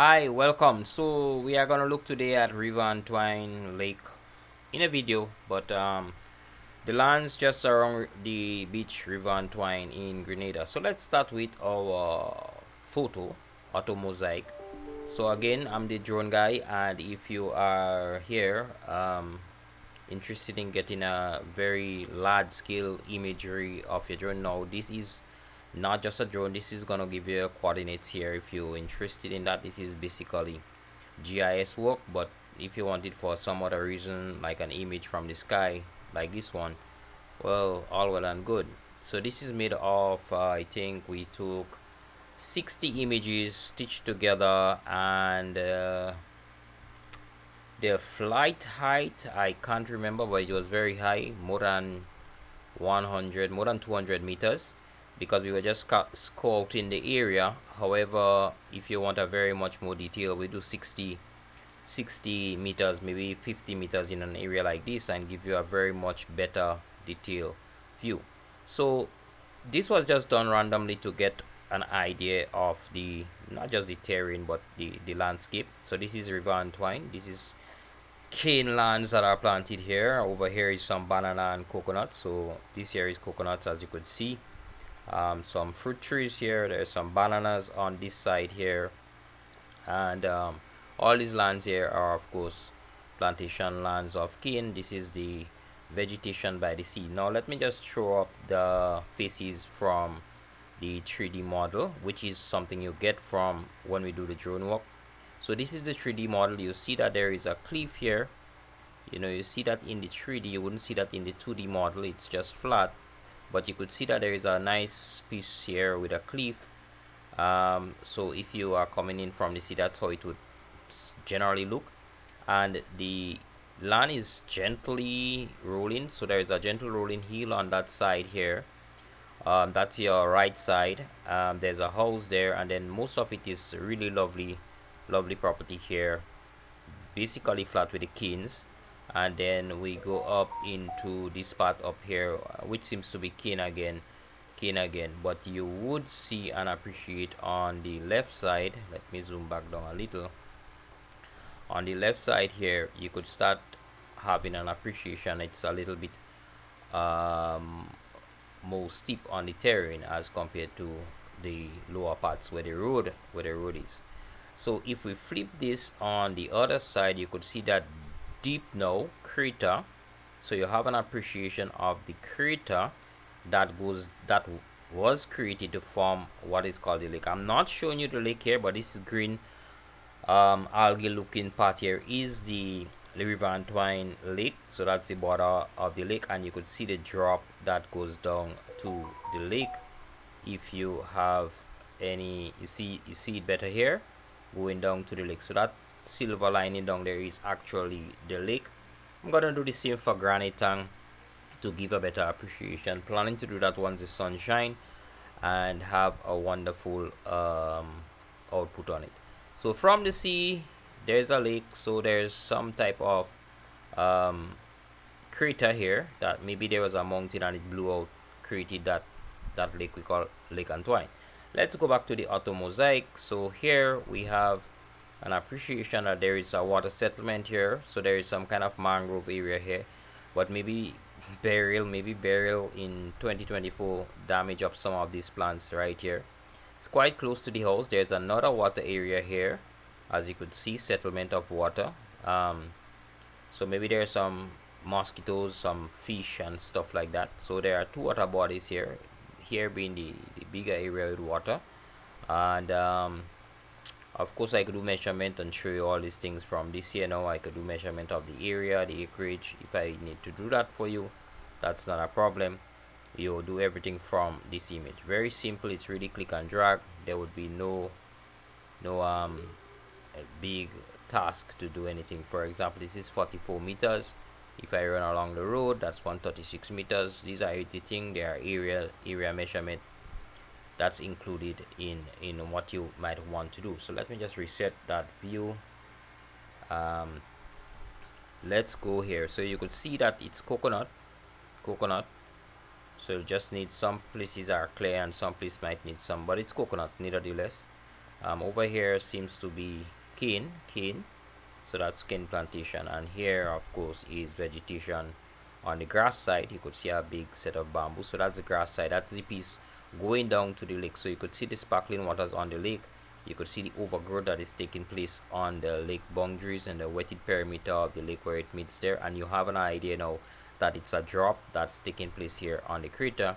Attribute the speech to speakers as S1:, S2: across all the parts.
S1: Hi, welcome. So we are gonna look today at River Antoine Lake in a video, but the lands just around the beach River Antoine in Grenada. So let's start with our photo auto mosaic. So again, I'm the drone guy, and if you are here interested in getting a very large scale imagery of your drone, now this is not just a drone, this is gonna give you coordinates here. If you're interested in that, this is basically GIS work, but if you want it for some other reason like an image from the sky like this one, well, all well and good. So this is made of I think we took 60 images stitched together, and the flight height I can't remember, but it was very high, more than 100, more than 200 meters, because we were just scouting the area. However, if you want a very much more detail, we do 60 meters, maybe 50 meters in an area like this, and give you a very much better detail view. So this was just done randomly to get an idea of the not just the terrain but the landscape. So this is River Antoine. This is cane lands that are planted here. Over here is some banana and coconut. So this here is coconuts, as you could see. Some fruit trees here. There's some bananas on this side here, and all these lands here are of course plantation lands of cane. This is the vegetation by the sea. Now let me just throw up the faces from the 3D model, which is something you get from when we do the drone work. So this is the 3D model. You see that there is a cliff here. You see that in the 3D. You wouldn't see that in the 2D model. It's just flat, but you could see that there is a nice piece here with a cliff. So if you are coming in from the sea, that's how it would generally look. And the land is gently rolling, so there is a gentle rolling hill on that side here. That's your right side. There's a house there, and then most of it is really lovely property here, basically flat with the canes. And then we go up into this part up here, which seems to be cane again, but you would see and appreciate on the left side. Let me zoom back down a little. On the left side here, you could start having an appreciation. It's a little bit more steep on the terrain as compared to the lower parts where the road is. So if we flip this on the other side, you could see that deep now crater. So you have an appreciation of the crater that was created to form what is called the lake. I'm not showing you the lake here, but this is green algae looking part here is the River Antoine Lake. So that's the border of the lake, and you could see the drop that goes down to the lake. If you have any, you see it better here, going down to the lake. So that silver lining down there is actually the lake. I'm gonna do the same for Granite Tank to give a better appreciation. Planning to do that once the sun shine and have a wonderful output on it. So from the sea, there's a lake. So there's some type of um, crater here that maybe there was a mountain and it blew out, created that lake we call Lake Antoine. Let's go back to the auto mosaic. So here we have an appreciation that there is a water settlement here. So there is some kind of mangrove area here, but maybe burial in 2024 damage of some of these plants right here. It's quite close to the house. There's another water area here, as you could see, settlement of water. So maybe there's some mosquitoes, some fish and stuff like that. So there are two water bodies here being the bigger area with water. And of course I could do measurement and show you all these things from this here. Now I could do measurement of the area, the acreage. If I need to do that for you, that's not a problem. You'll do everything from this image. Very simple. It's really click and drag. There would be no a big task to do anything. For example, this is 44 meters. If I run along the road, that's 136 meters. These are editing. They are area measurement. That's included in what you might want to do. So let me just reset that view. Let's go here. So you could see that it's coconut. So you just need, some places are clear and some places might need some, but it's coconut nevertheless. Over here seems to be cane, so that's cane plantation, and here of course is vegetation. On the grass side you could see a big set of bamboo, so that's the grass side. That's the piece going down to the lake, so you could see the sparkling waters on the lake. You could see the overgrowth that is taking place on the lake boundaries and the wetted perimeter of the lake where it meets there, and you have an idea now that it's a drop that's taking place here on the crater.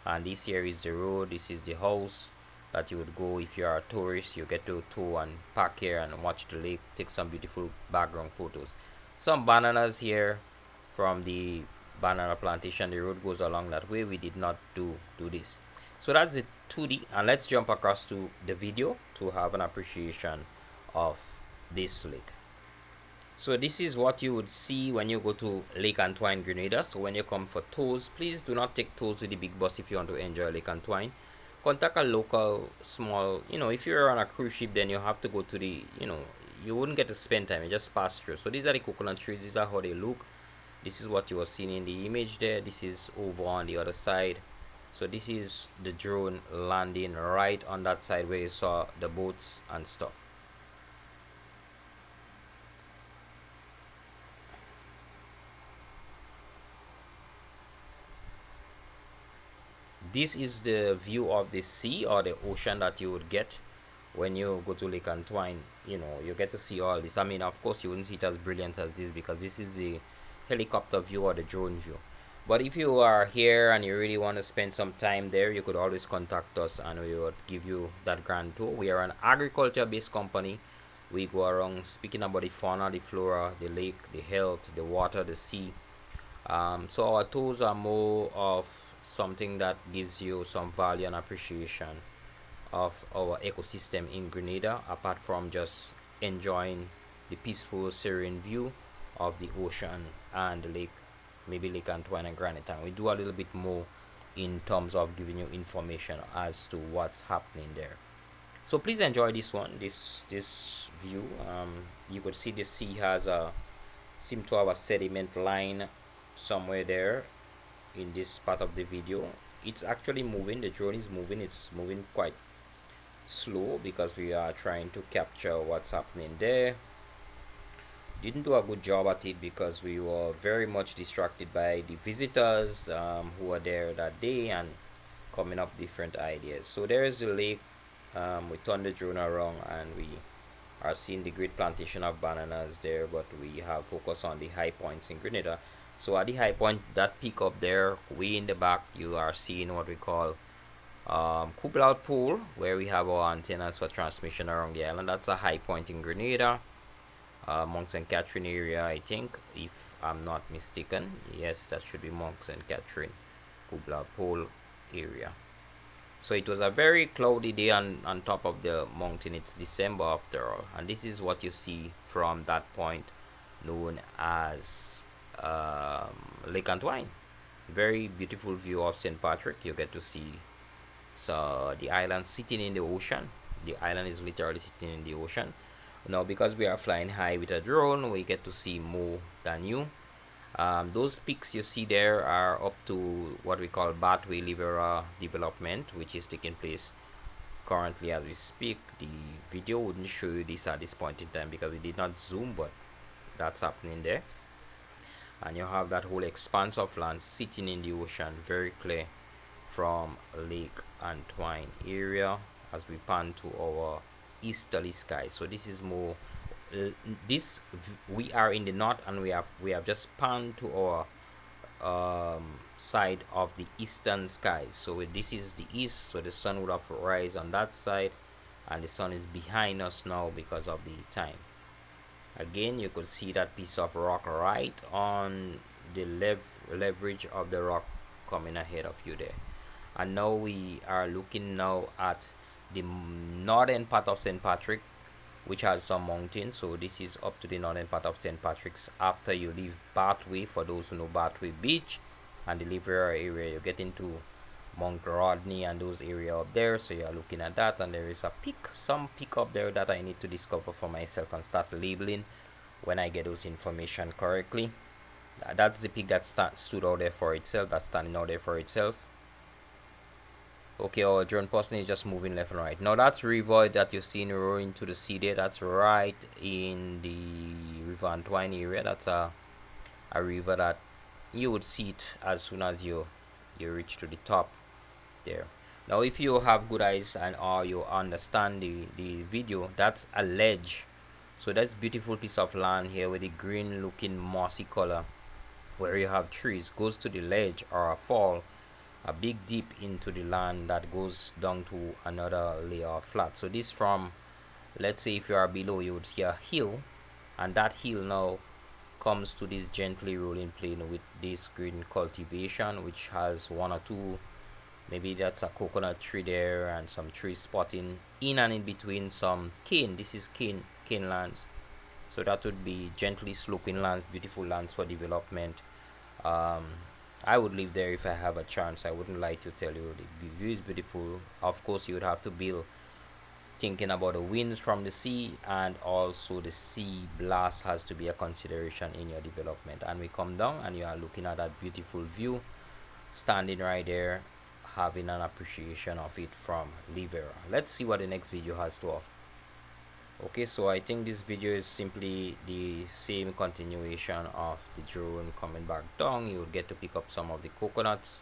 S1: And this here is the road, this is the house that you would go if you are a tourist. You get to tour and park here and watch the lake, take some beautiful background photos. Some bananas here from the banana plantation. The road goes along that way. We did not do this. So that's the 2D, and let's jump across to the video to have an appreciation of this lake. So this is what you would see when you go to Lake Antoine, Grenada. So when you come for tours, please do not take tours with the big bus if you want to enjoy Lake Antoine. Contact a local small, if you're on a cruise ship, then you have to go to the, you wouldn't get to spend time, you just pass through. So these are the coconut trees, these are how they look. This is what you were seeing in the image there. This is over on the other side. So this is the drone landing right on that side where you saw the boats and stuff. This is the view of the sea or the ocean that you would get when you go to Lake Antoine. You get to see all this. I mean, of course you wouldn't see it as brilliant as this because this is the helicopter view or the drone view. But if you are here and you really want to spend some time there, you could always contact us and we would give you that grand tour. We are an agriculture based company. We go around speaking about the fauna, the flora, the lake, the health, the water, the sea. So our tours are more of something that gives you some value and appreciation of our ecosystem in Grenada, apart from just enjoying the peaceful serene view of the ocean and the lake, maybe Lake Antoine and Grenada. We do a little bit more in terms of giving you information as to what's happening there. So please enjoy this one, this view. You could see the sea has seem to have a sediment line somewhere there in this part of the video. It's actually moving, the drone is moving, it's moving quite slow because we are trying to capture what's happening there. Didn't do a good job at it because we were very much distracted by the visitors who were there that day and coming up different ideas. So there is the lake. We turned the drone around and we are seeing the great plantation of bananas there, but we have focused on the high points in Grenada. So at the high point, that peak up there, way in the back, you are seeing what we call Kublal Pool, where we have our antennas for transmission around the island. That's a high point in Grenada, Monks and Catherine area, I think, if I'm not mistaken. Yes, that should be Monks and Catherine, Kublal Pool area. So it was a very cloudy day on top of the mountain. It's December after all, and this is what you see from that point known as Lake Antoine. Very beautiful view of St. Patrick. You get to see the island sitting in the ocean. The island is literally sitting in the ocean. Now because we are flying high with a drone, we get to see more than you. Those peaks you see there are up to what we call Bathway Livera development, which is taking place currently as we speak. The video wouldn't show you this at this point in time because we did not zoom, but that's happening there. And you have that whole expanse of land sitting in the ocean, very clear from Lake Antoine area as we pan to our easterly sky. So this is more we are in the north and we have just panned to our side of the eastern sky. So this is the east, so the sun would have to rise on that side and the sun is behind us now because of the time. Again, you could see that piece of rock right on the leverage of the rock coming ahead of you there. And now we are looking now at the northern part of St. Patrick, which has some mountains. So this is up to the northern part of St. Patrick's after you leave Bathway. For those who know Bathway Beach and the Livera area, you get into Mount Rodney and those area up there. So you are looking at that, and there is a peak, some peak up there that I need to discover for myself and start labeling when I get those information correctly. That's the peak that stood out there for itself, that's standing out there for itself. Okay, our drone person is just moving left and right. Now that's river that you've seen roaring to the sea there. That's right in the River Antoine area. That's a river that you would see it as soon as you reach to the top there. Now if you have good eyes and or you understand the video, that's a ledge. So that's beautiful piece of land here with the green looking mossy color where you have trees goes to the ledge or a fall, a big dip into the land that goes down to another layer of flat. So this from, let's say if you are below, you would see a hill, and that hill now comes to this gently rolling plain with this green cultivation, which has one or two, maybe that's a coconut tree there and some trees spotting in and in between some cane. This is cane lands, so that would be gently sloping lands, beautiful lands for development. um, I would live there if I have a chance. I wouldn't lie to tell you, the view is beautiful. Of course you would have to build thinking about the winds from the sea, and also the sea blast has to be a consideration in your development. And we come down and you are looking at that beautiful view, standing right there, having an appreciation of it from Livera. Let's see what the next video has to offer. Okay, so I think this video is simply the same continuation of the drone coming back down. You will get to pick up some of the coconuts.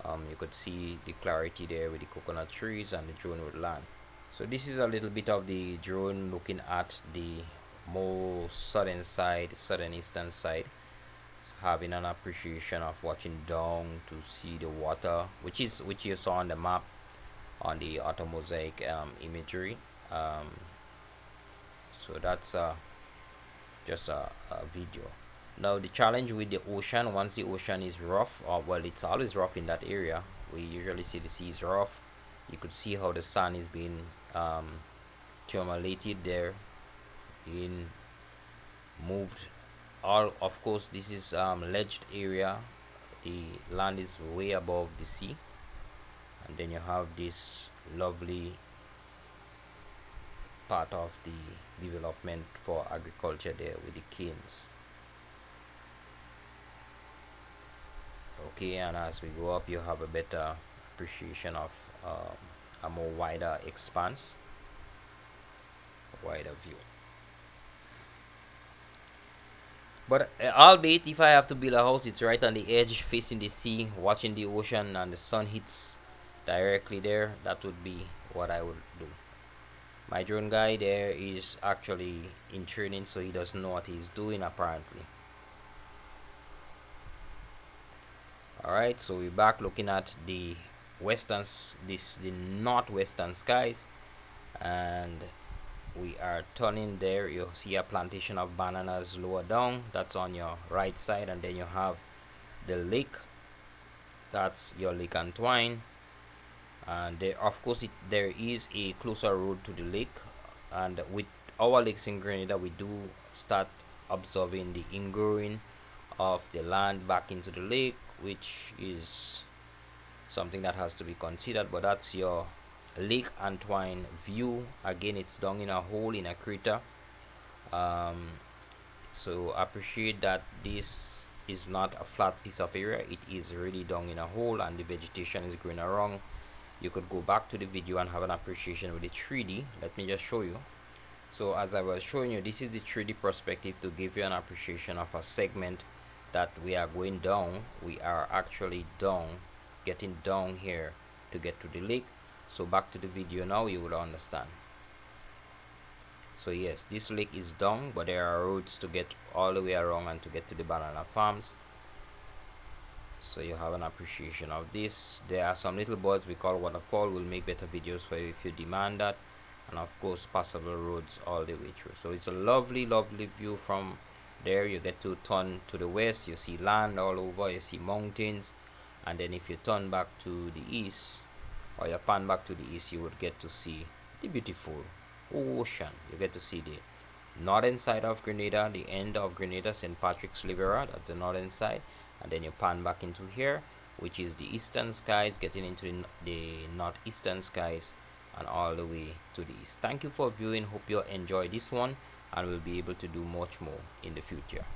S1: You could see the clarity there with the coconut trees, and the drone would land. So this is a little bit of the drone looking at the more southern side, southern eastern side, having an appreciation of watching down to see the water, which you saw on the map on the auto mosaic imagery. So that's just a video. Now the challenge with the ocean, once the ocean is rough, or well, it's always rough in that area, we usually see the sea is rough. You could see how the sand is being thermalated there, being moved. All, of course, this is ledged area. The land is way above the sea, and then you have this lovely part of the development for agriculture there with the canes. Okay, and as we go up, you have a better appreciation of a more wider expanse, wider view. But albeit if I have to build a house, it's right on the edge facing the sea, watching the ocean, and the sun hits directly there. That would be what I would do. My drone guy there is actually in training, so he doesn't know what he's doing apparently. Alright, so we're back looking at the the northwestern skies, and we are turning there. You see a plantation of bananas lower down, that's on your right side, and then you have the lake, that's your Lake Antoine. And there, of course, there is a closer road to the lake, and with our lakes in Grenada, we do start observing the ingrowing of the land back into the lake, which is something that has to be considered. But that's your Lake Antoine view. Again, it's down in a hole, in a crater. So appreciate that this is not a flat piece of area, it is really down in a hole, and the vegetation is growing around. You could go back to the video and have an appreciation with the 3D. Let me just show you. So as I was showing you, this is the 3D perspective to give you an appreciation of a segment that we are going down. We are actually down, getting down here to get to the lake. So back to the video now, you will understand. So yes, this lake is down, but there are roads to get all the way around and to get to the banana farms. So you have an appreciation of this. There are some little birds we call waterfall. We'll make better videos for you if you demand that. And of course, passable roads all the way through. So it's a lovely view from there. You get to turn to the west, you see land all over, you see mountains, and then if you turn back to the east, or you pan back to the east, you would get to see the beautiful ocean. You get to see the northern side of Grenada, the end of Grenada, St. Patrick's Rivera, that's the northern side, and then you pan back into here, which is the eastern skies, getting into the northeastern skies, and all the way to the east. Thank you for viewing. Hope you enjoy this one, and we'll be able to do much more in the future.